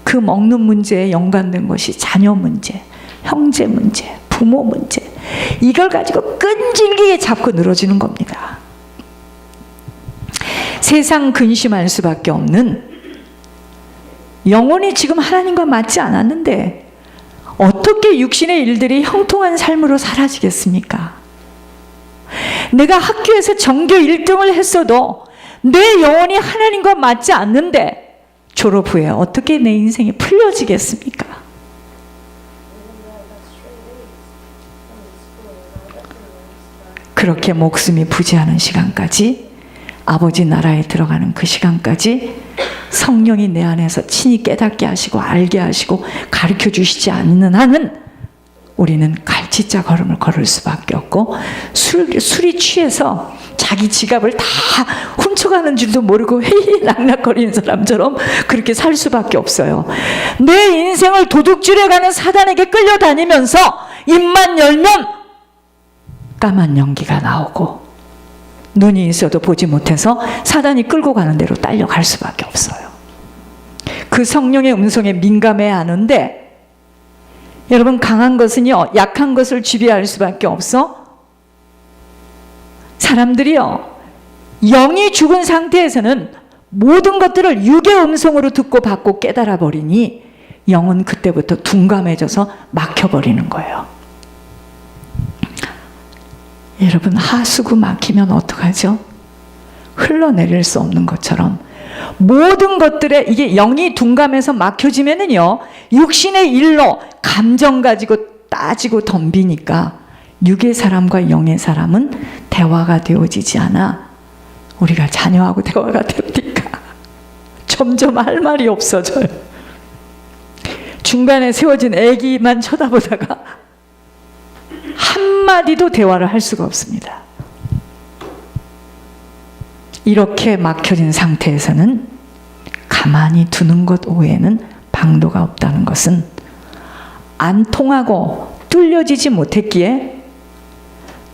그 먹는 문제에 연관된 것이 자녀 문제, 형제 문제, 부모 문제, 이걸 가지고 끈질기게 잡고 늘어지는 겁니다. 세상 근심할 수밖에 없는, 영혼이 지금 하나님과 맞지 않았는데 어떻게 육신의 일들이 형통한 삶으로 사라지겠습니까? 내가 학교에서 전교 1등을 했어도 내 영혼이 하나님과 맞지 않는데 졸업 후에 어떻게 내 인생이 풀려지겠습니까? 그렇게 목숨이 부재하는 시간까지, 아버지 나라에 들어가는 그 시간까지 성령이 내 안에서 친히 깨닫게 하시고 알게 하시고 가르쳐 주시지 않는 한은 우리는 갈치자 걸음을 걸을 수밖에 없고, 술이 취해서 자기 지갑을 다 훔쳐가는 줄도 모르고 낙낙거리는 사람처럼 그렇게 살 수밖에 없어요. 내 인생을 도둑질해 가는 사단에게 끌려다니면서 입만 열면 까만 연기가 나오고, 눈이 있어도 보지 못해서 사단이 끌고 가는 대로 딸려갈 수밖에 없어요. 그 성령의 음성에 민감해야 하는데, 여러분, 강한 것은요, 약한 것을 지배할 수밖에 없어. 사람들이요, 영이 죽은 상태에서는 모든 것들을 육의 음성으로 듣고 받고 깨달아 버리니 영은 그때부터 둔감해져서 막혀버리는 거예요. 여러분, 하수구 막히면 어떡하죠? 흘러내릴 수 없는 것처럼 모든 것들에, 이게 영이 둔감해서 막혀지면은요, 육신의 일로 감정 가지고 따지고 덤비니까 육의 사람과 영의 사람은 대화가 되어지지 않아. 우리가 자녀하고 대화가 되니까 점점 할 말이 없어져요. 중간에 세워진 애기만 쳐다보다가 한마디도 대화를 할 수가 없습니다. 이렇게 막혀진 상태에서는 가만히 두는 것 외에는 방도가 없다는 것은, 안 통하고 뚫려지지 못했기에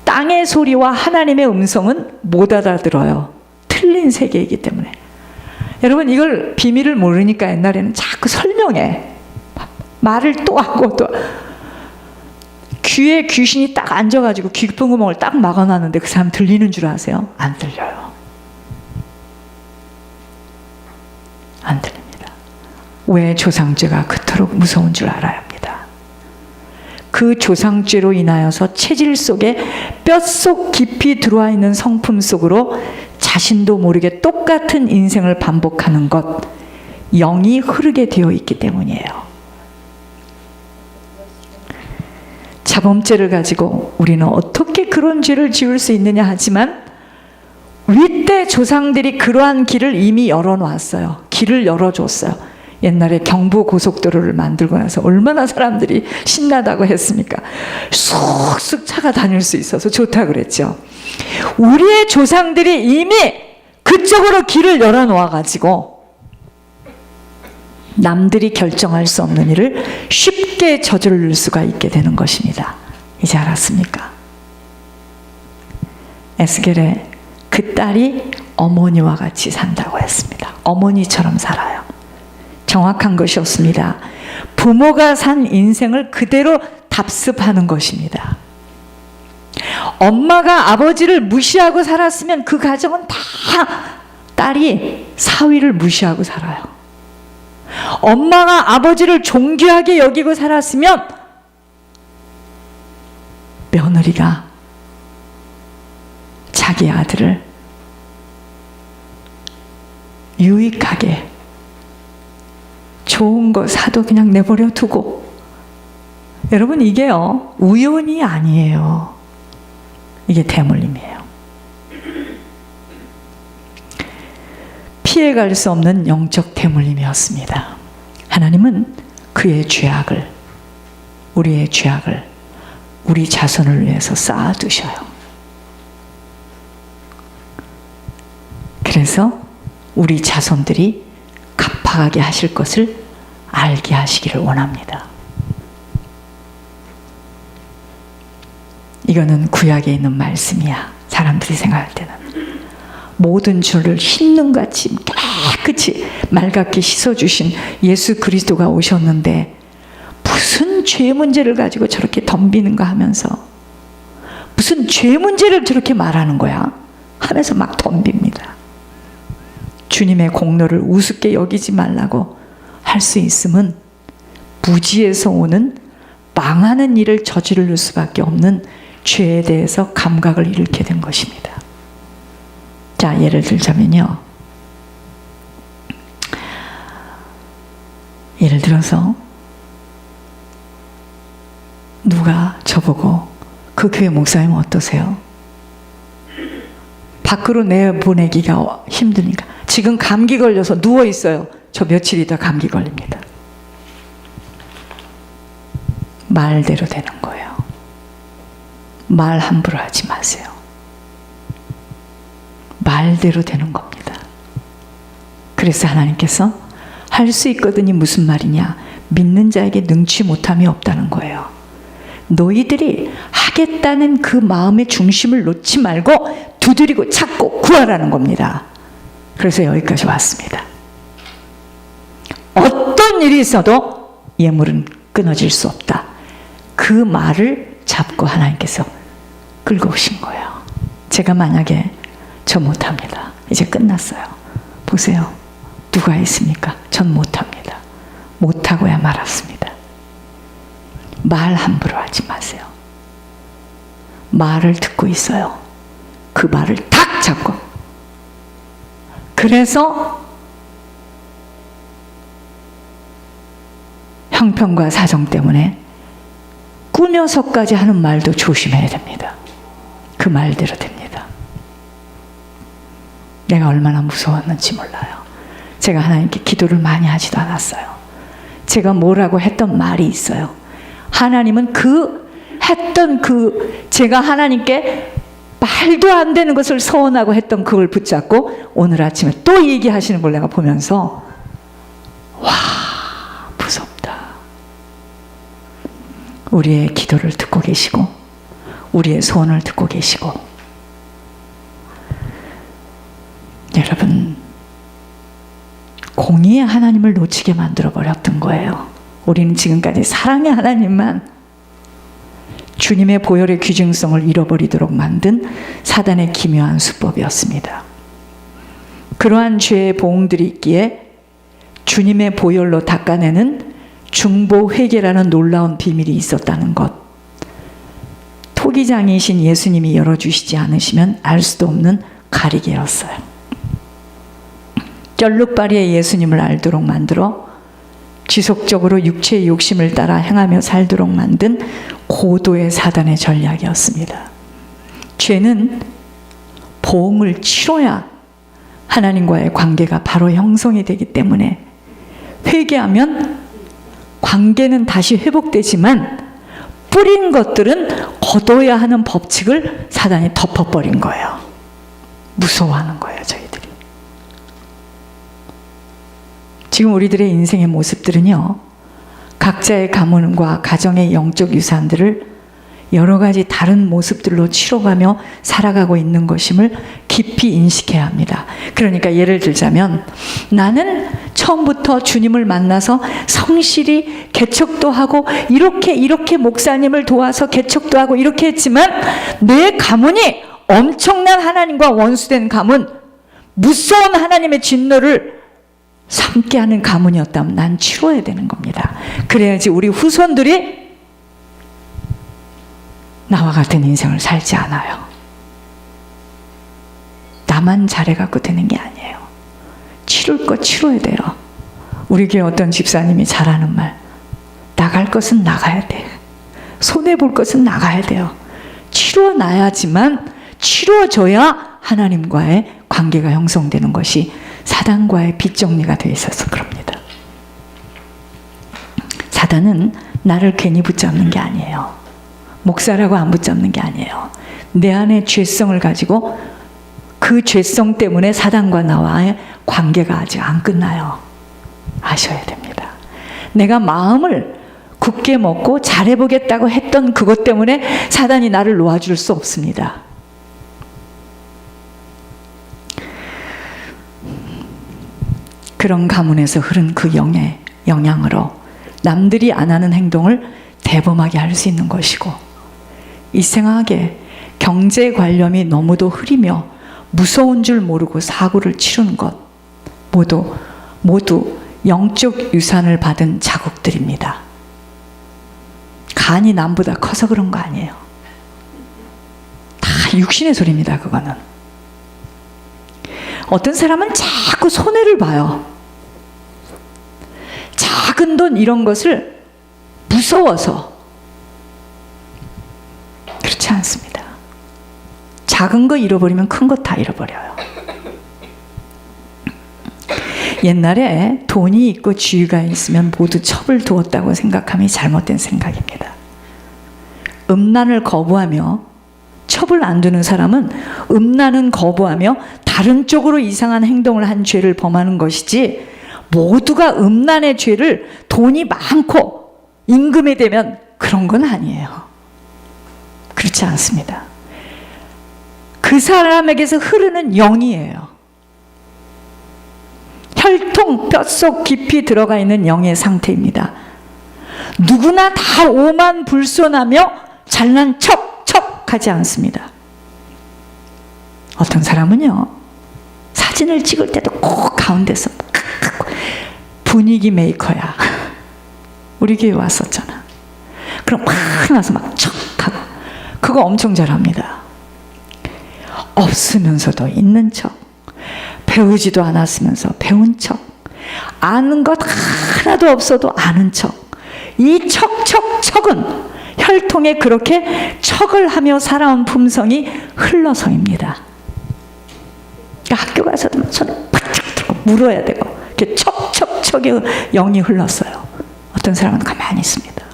땅의 소리와 하나님의 음성은 못 알아들어요. 틀린 세계이기 때문에. 여러분, 이걸 비밀을 모르니까 옛날에는 자꾸 설명해. 말을 또 하고 또. 귀에 귀신이 딱 앉아가지고 깊은 구멍을 딱 막아놨는데 그 사람 들리는 줄 아세요? 안 들려요. 안 들립니다. 왜? 조상죄가 그토록 무서운 줄 알아야 합니다. 그 조상죄로 인하여서 체질 속에 뼛속 깊이 들어와 있는 성품 속으로 자신도 모르게 똑같은 인생을 반복하는 것, 영이 흐르게 되어 있기 때문이에요. 자범죄를 가지고 우리는 어떻게 그런 죄를 지을 수 있느냐 하지만, 윗대 조상들이 그러한 길을 이미 열어놨어요. 길을 열어줬어요. 옛날에 경부고속도로를 만들고 나서 얼마나 사람들이 신나다고 했습니까? 쑥쑥 차가 다닐 수 있어서 좋다고 그랬죠. 우리의 조상들이 이미 그쪽으로 길을 열어놓아가지고 남들이 결정할 수 없는 일을 쉽게 저지를 수가 있게 되는 것입니다. 이제 알았습니까? 에스겔의 그 딸이 어머니와 같이 산다고 했습니다. 어머니처럼 살아요. 정확한 것이 없습니다. 부모가 산 인생을 그대로 답습하는 것입니다. 엄마가 아버지를 무시하고 살았으면 그 가정은 다 딸이 사위를 무시하고 살아요. 엄마가 아버지를 존귀하게 여기고 살았으면 며느리가 자기 아들을 유익하게 좋은 거 사도 그냥 내버려 두고. 여러분, 이게요, 우연이 아니에요. 이게 대물림이에요. 피해갈 수 없는 영적 대물림이었습니다. 하나님은 그의 죄악을, 우리의 죄악을 우리 자손을 위해서 쌓아두셔요. 그래서 우리 자손들이 갚아가게 하실 것을 알게 하시기를 원합니다. 이거는 구약에 있는 말씀이야. 사람들이 생각할 때는 모든 죄를 흰 눈같이 깨끗이 맑게 씻어주신 예수 그리스도가 오셨는데 무슨 죄 문제를 가지고 저렇게 덤비는가 하면서 무슨 죄 문제를 저렇게 말하는 거야 하면서 막 덤빕니다. 주님의 공로를 우습게 여기지 말라고 할 수 있음은 무지에서 오는 망하는 일을 저지를 수밖에 없는 죄에 대해서 감각을 잃게 된 것입니다. 자, 예를 들자면요. 예를 들어서 누가 저보고 그 교회 목사님 어떠세요? 밖으로 내보내기가 힘드니까 지금 감기 걸려서 누워 있어요. 저 며칠 있다 감기 걸립니다. 말대로 되는 거예요. 말 함부로 하지 마세요. 말대로 되는 겁니다. 그래서 하나님께서 할 수 있거든이 무슨 말이냐? 믿는 자에게 능치 못함이 없다는 거예요. 너희들이 하겠다는 그 마음의 중심을 놓지 말고 두드리고 찾고 구하라는 겁니다. 그래서 여기까지 왔습니다. 어떤 일이 있어도 예물은 끊어질 수 없다. 그 말을 잡고 하나님께서 끌고 오신 거예요. 제가 만약에 저 못합니다. 이제 끝났어요. 보세요. 누가 있습니까? 전 못합니다. 못하고야 말았습니다. 말 함부로 하지 마세요. 말을 듣고 있어요. 그 말을 탁 잡고. 그래서 형편과 사정 때문에 꾸며서까지 하는 말도 조심해야 됩니다. 그 말대로 됩니다. 내가 얼마나 무서웠는지 몰라요. 제가 하나님께 기도를 많이 하지도 않았어요. 제가 뭐라고 했던 말이 있어요. 하나님은 제가 하나님께 말도 안 되는 것을 서원하고 했던 그걸 붙잡고 오늘 아침에 또 얘기하시는 걸 내가 보면서 와, 무섭다. 우리의 기도를 듣고 계시고 우리의 소원을 듣고 계시고 여러분 공의의 하나님을 놓치게 만들어버렸던 거예요. 우리는 지금까지 사랑의 하나님만 주님의 보혈의 귀중성을 잃어버리도록 만든 사단의 기묘한 수법이었습니다. 그러한 죄의 보응들이 있기에 주님의 보혈로 닦아내는 중보회개라는 놀라운 비밀이 있었다는 것. 토기장이신 예수님이 열어주시지 않으시면 알 수도 없는 가리개였어요. 쩔룩바리의 예수님을 알도록 만들어 지속적으로 육체의 욕심을 따라 행하며 살도록 만든 고도의 사단의 전략이었습니다. 죄는 보응을 치러야 하나님과의 관계가 바로 형성이 되기 때문에 회개하면 관계는 다시 회복되지만 뿌린 것들은 거둬야 하는 법칙을 사단이 덮어버린 거예요. 무서워하는 거예요, 저희들이. 지금 우리들의 인생의 모습들은요, 각자의 가문과 가정의 영적 유산들을 여러 가지 다른 모습들로 치러가며 살아가고 있는 것임을 깊이 인식해야 합니다. 그러니까 예를 들자면 나는 처음부터 주님을 만나서 성실히 개척도 하고 이렇게 목사님을 도와서 개척도 하고 이렇게 했지만 내 가문이 엄청난 하나님과 원수된 가문, 무서운 하나님의 진노를 삼게 하는 가문이었다면 난 치러야 되는 겁니다. 그래야지 우리 후손들이 나와 같은 인생을 살지 않아요. 나만 잘해갖고 되는 게 아니에요. 치를 거 치러야 돼요. 우리 교회 어떤 집사님이 잘하는 말, 나갈 것은 나가야 돼. 손해볼 것은 나가야 돼요. 치러놔야지만 치러져야 하나님과의 관계가 형성되는 것이 사단과의 빚정리가 되어 있어서 그럽니다. 사단은 나를 괜히 붙잡는 게 아니에요. 목사라고 안 붙잡는 게 아니에요. 내 안에 죄성을 가지고 그 죄성 때문에 사단과 나와의 관계가 아직 안 끝나요. 아셔야 됩니다. 내가 마음을 굳게 먹고 잘해보겠다고 했던 그것 때문에 사단이 나를 놓아줄 수 없습니다. 그런 가문에서 흐른 그 영의 영향으로 남들이 안 하는 행동을 대범하게 할 수 있는 것이고, 이상하게 경제 관념이 너무도 흐리며 무서운 줄 모르고 사고를 치르는 것, 모두 영적 유산을 받은 자국들입니다. 간이 남보다 커서 그런 거 아니에요. 다 육신의 소리입니다. 그거는. 어떤 사람은 자꾸 손해를 봐요. 작은 돈 이런 것을 무서워서. 그렇지 않습니다. 작은 거 잃어버리면 큰 거 다 잃어버려요. 옛날에 돈이 있고 지위가 있으면 모두 첩을 두었다고 생각함이 잘못된 생각입니다. 음란을 거부하며 첩을 안 두는 사람은 음란은 거부하며 다른 쪽으로 이상한 행동을 한 죄를 범하는 것이지, 모두가 음란의 죄를 돈이 많고 임금이 되면 그런 건 아니에요. 그렇지 않습니다. 그 사람에게서 흐르는 영이에요. 혈통, 뼛속 깊이 들어가 있는 영의 상태입니다. 누구나 다 오만불손하며 잘난 척 하지 않습니다. 어떤 사람은요, 사진을 찍을 때도 꼭 가운데서 분위기 메이커야. 우리 교회 왔었잖아. 그럼 막 나서 막 척하고, 그거 엄청 잘합니다. 없으면서도 있는 척, 배우지도 않았으면서 배운 척, 아는 것 하나도 없어도 아는 척. 이 척은 혈통에 그렇게 척을 하며 살아온 품성이 흘러서입니다. 그러니까 학교 가서도 손을 팍팍 들고 물어야 되고, 이렇게 척의 영이 흘렀어요. 어떤 사람은 가만히 있습니다.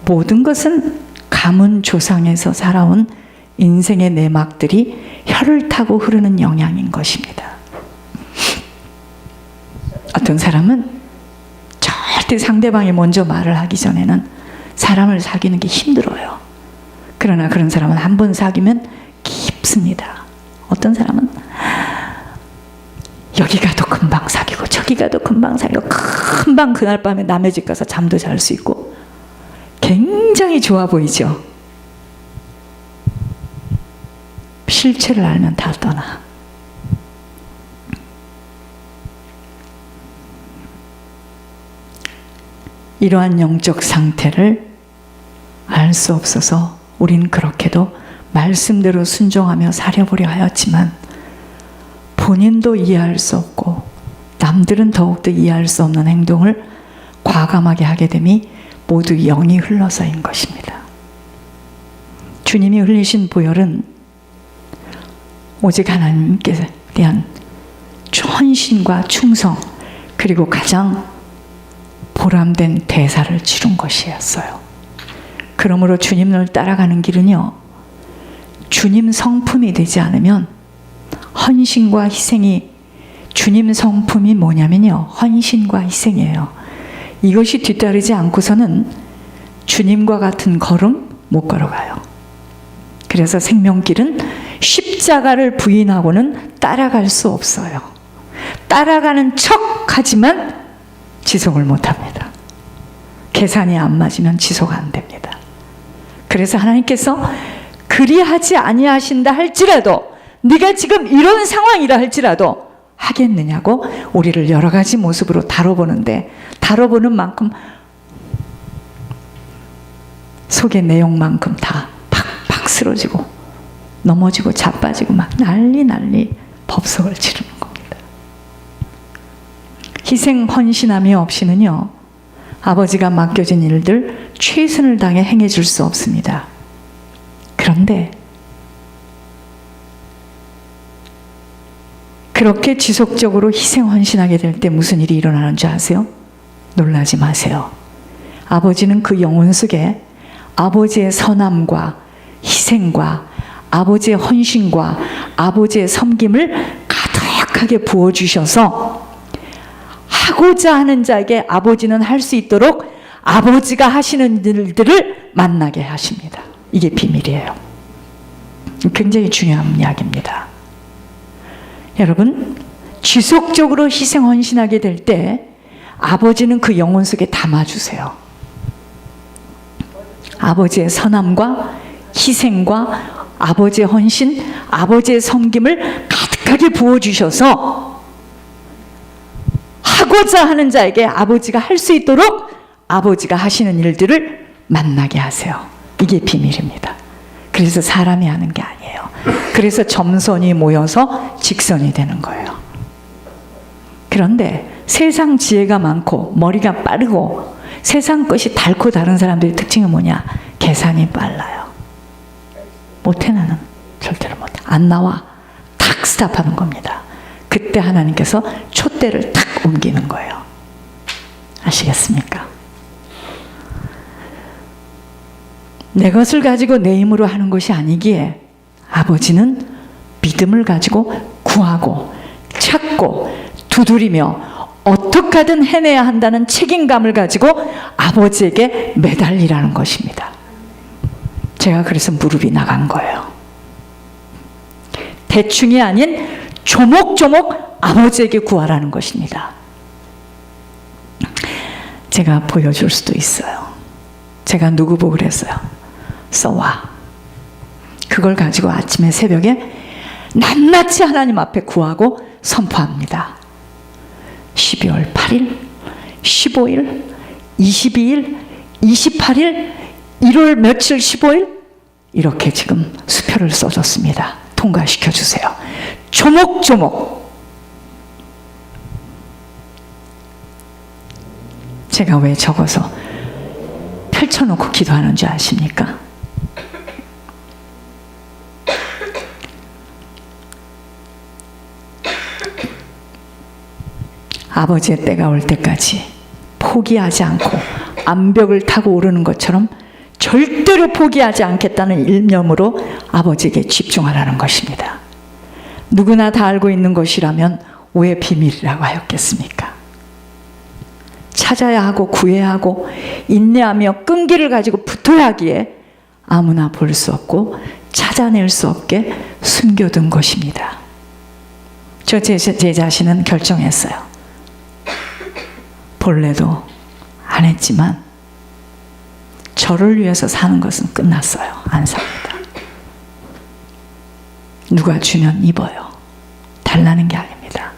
모든 것은 가문 조상에서 살아온 인생의 내막들이 혀를 타고 흐르는 영향인 것입니다. 어떤 사람은 절대 상대방이 먼저 말을 하기 전에는 사람을 사귀는 게 힘들어요. 그러나 그런 사람은 한 번 사귀면 깊습니다. 어떤 사람은 여기 가도 금방 사귀고 저기 가도 금방 사귀고 금방 그날 밤에 남의 집 가서 잠도 잘 수 있고 굉장히 좋아 보이죠. 실체를 알면 다 떠나. 이러한 영적 상태를 알 수 없어서 우린 그렇게도 말씀대로 순종하며 살려보려 하였지만, 본인도 이해할 수 없고 남들은 더욱더 이해할 수 없는 행동을 과감하게 하게 됨이 모두 영이 흘러서인 것입니다. 주님이 흘리신 보혈은 오직 하나님께 대한 헌신과 충성, 그리고 가장 보람된 대사를 치른 것이었어요. 그러므로 주님을 따라가는 길은요, 주님 성품이 되지 않으면, 헌신과 희생이, 주님 성품이 뭐냐면요, 헌신과 희생이에요. 이것이 뒤따르지 않고서는 주님과 같은 걸음 못 걸어가요. 그래서 생명길은 십자가를 부인하고는 따라갈 수 없어요. 따라가는 척 하지만 지속을 못합니다. 계산이 안 맞으면 지속 안 됩니다. 그래서 하나님께서 그리하지 아니하신다 할지라도, 네가 지금 이런 상황이라 할지라도 하겠느냐고 우리를 여러 가지 모습으로 다뤄보는데, 다뤄보는 만큼 속의 내용만큼 다 팍팍 쓰러지고 넘어지고 자빠지고 막 난리 법석을 치르는 겁니다. 희생 헌신함이 없이는요, 아버지가 맡겨진 일들 최선을 다해 행해줄 수 없습니다. 그런데 그렇게 지속적으로 희생 헌신하게 될 때 무슨 일이 일어나는 줄 아세요? 놀라지 마세요. 아버지는 그 영혼 속에 아버지의 선함과 희생과 아버지의 헌신과 아버지의 섬김을 가득하게 부어주셔서 하고자 하는 자에게 아버지는 할 수 있도록 아버지가 하시는 일들을 만나게 하십니다. 이게 비밀이에요. 굉장히 중요한 이야기입니다. 여러분, 지속적으로 희생 헌신하게 될 때 아버지는 그 영혼 속에 담아주세요. 아버지의 선함과 희생과 아버지의 헌신, 아버지의 섬김을 가득하게 부어주셔서 하고자 하는 자에게 아버지가 할 수 있도록 아버지가 하시는 일들을 만나게 하세요. 이게 비밀입니다. 그래서 사람이 하는 게 아니에요. 그래서 점선이 모여서 직선이 되는 거예요. 그런데 세상 지혜가 많고 머리가 빠르고 세상 것이 닳고 다른 사람들의 특징은 뭐냐? 계산이 빨라요. 못해. 나는 절대로 못해. 안 나와. 탁 스탑하는 겁니다. 그때 하나님께서 촛대를 탁 옮기는 거예요. 아시겠습니까? 내 것을 가지고 내 힘으로 하는 것이 아니기에 아버지는 믿음을 가지고 구하고 찾고 두드리며 어떻게 하든 해내야 한다는 책임감을 가지고 아버지에게 매달리라는 것입니다. 제가 그래서 무릎이 나간 거예요. 대충이 아닌 조목조목 아버지에게 구하라는 것입니다. 제가 보여줄 수도 있어요. 제가 누구 보고 그랬어요? 써와. 그걸 가지고 아침에 새벽에 낱낱이 하나님 앞에 구하고 선포합니다. 12월 8일, 15일, 22일, 28일, 1월 며칠 15일 이렇게 지금 수표를 써줬습니다. 통과시켜 주세요. 조목조목. 제가 왜 적어서 펼쳐놓고 기도하는 줄 아십니까? 아버지의 때가 올 때까지 포기하지 않고 암벽을 타고 오르는 것처럼 절대로 포기하지 않겠다는 일념으로 아버지에게 집중하라는 것입니다. 누구나 다 알고 있는 것이라면 왜 비밀이라고 하였겠습니까? 찾아야 하고 구해야 하고 인내하며 끈기를 가지고 붙어야 하기에 아무나 볼 수 없고 찾아낼 수 없게 숨겨둔 것입니다. 저 제 자신은 결정했어요. 본래도 안 했지만 저를 위해서 사는 것은 끝났어요. 안 삽니다. 누가 주면 입어요. 달라는 게 아닙니다.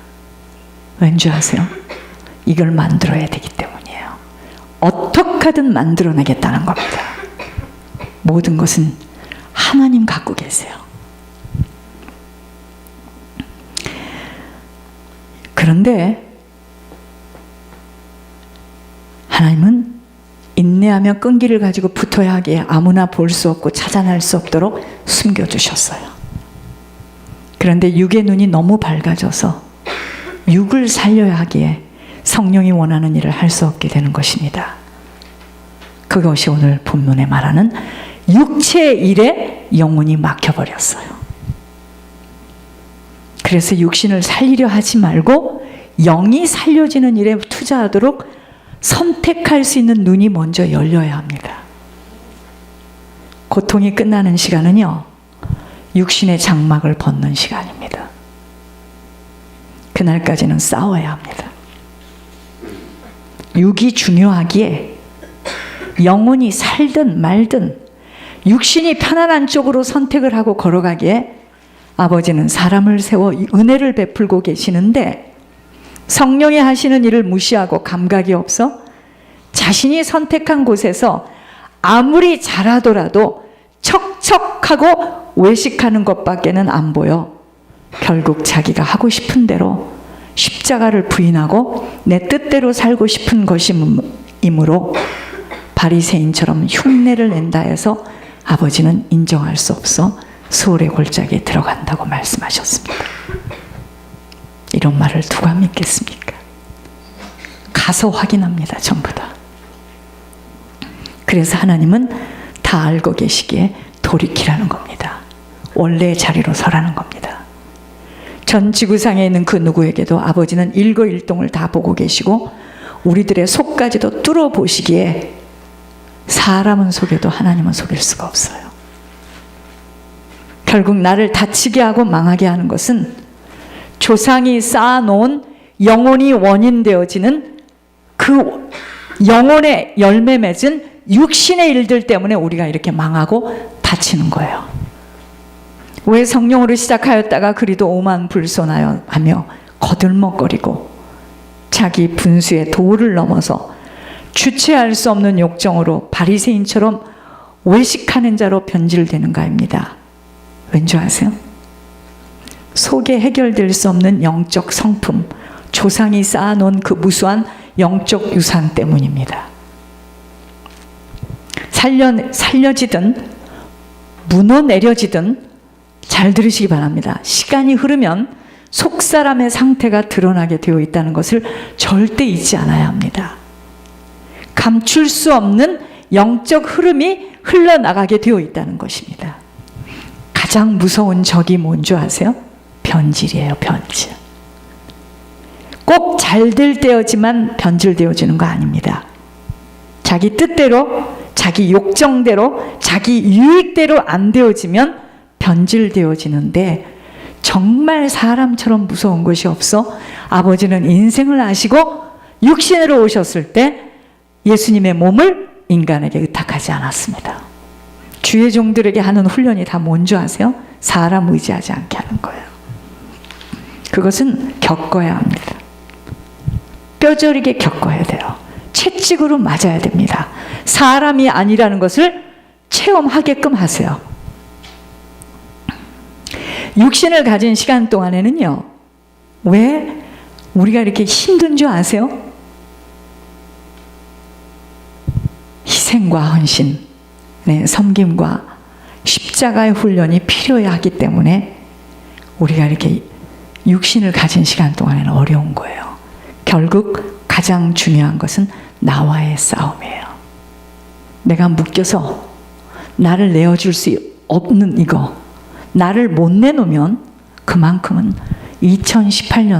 왠지 아세요? 이걸 만들어야 되기 때문이에요. 어떻게 하든 만들어내겠다는 겁니다. 모든 것은 하나님 갖고 계세요. 그런데 하나님은 인내하며 끈기를 가지고 붙어야 하기에 아무나 볼 수 없고 찾아낼 수 없도록 숨겨주셨어요. 그런데 육의 눈이 너무 밝아져서 육을 살려야 하기에 성령이 원하는 일을 할 수 없게 되는 것입니다. 그것이 오늘 본문에 말하는 육체의 일에 영혼이 막혀버렸어요. 그래서 육신을 살리려 하지 말고 영이 살려지는 일에 투자하도록 선택할 수 있는 눈이 먼저 열려야 합니다. 고통이 끝나는 시간은요, 육신의 장막을 벗는 시간입니다. 그날까지는 싸워야 합니다. 육이 중요하기에 영혼이 살든 말든 육신이 편안한 쪽으로 선택을 하고 걸어가기에 아버지는 사람을 세워 은혜를 베풀고 계시는데 성령이 하시는 일을 무시하고 감각이 없어 자신이 선택한 곳에서 아무리 잘하더라도 척척하고 외식하는 것밖에는 안 보여 결국 자기가 하고 싶은 대로 십자가를 부인하고 내 뜻대로 살고 싶은 것이므로 바리새인처럼 흉내를 낸다 해서 아버지는 인정할 수 없어 수월의 골짜기에 들어간다고 말씀하셨습니다. 이런 말을 누가 믿겠습니까? 가서 확인합니다. 전부 다. 그래서 하나님은 다 알고 계시기에 돌이키라는 겁니다. 원래의 자리로 서라는 겁니다. 전 지구상에 있는 그 누구에게도 아버지는 일거일동을 다 보고 계시고 우리들의 속까지도 뚫어보시기에 사람은 속여도 하나님은 속일 수가 없어요. 결국 나를 다치게 하고 망하게 하는 것은 조상이 쌓아놓은 영혼이 원인되어지는 그 영혼의 열매 맺은 육신의 일들 때문에 우리가 이렇게 망하고 다치는 거예요. 왜 성령으로 시작하였다가 그리도 오만불손하여 하며 거들먹거리고 자기 분수의 도를 넘어서 주체할 수 없는 욕정으로 바리새인처럼 외식하는 자로 변질되는가입니다. 왠지 아세요? 속에 해결될 수 없는 영적 성품, 조상이 쌓아놓은 그 무수한 영적 유산 때문입니다. 살려지든 무너내려지든 잘 들으시기 바랍니다. 시간이 흐르면 속사람의 상태가 드러나게 되어 있다는 것을 절대 잊지 않아야 합니다. 감출 수 없는 영적 흐름이 흘러나가게 되어 있다는 것입니다. 가장 무서운 적이 뭔지 아세요? 변질이에요, 변질. 꼭 잘 될 때여지만 변질되어지는 거 아닙니다. 자기 뜻대로, 자기 욕정대로, 자기 유익대로 안 되어지면 변질되어지는데 정말 사람처럼 무서운 것이 없어. 아버지는 인생을 아시고 육신으로 오셨을 때 예수님의 몸을 인간에게 의탁하지 않았습니다. 주의 종들에게 하는 훈련이 다 뭔지 아세요? 사람 의지하지 않게 하는 거예요. 그것은 겪어야 합니다. 뼈저리게 겪어야 돼요. 채찍으로 맞아야 됩니다. 사람이 아니라는 것을 체험하게끔 하세요. 육신을 가진 시간 동안에는요, 왜 우리가 이렇게 힘든 줄 아세요? 희생과 헌신, 섬김과 십자가의 훈련이 필요해야 하기 때문에 우리가 이렇게 육신을 가진 시간 동안에는 어려운 거예요. 결국 가장 중요한 것은 나와의 싸움이에요. 내가 묶여서 나를 내어줄 수 없는 이거, 나를 못 내놓으면 그만큼은 2018년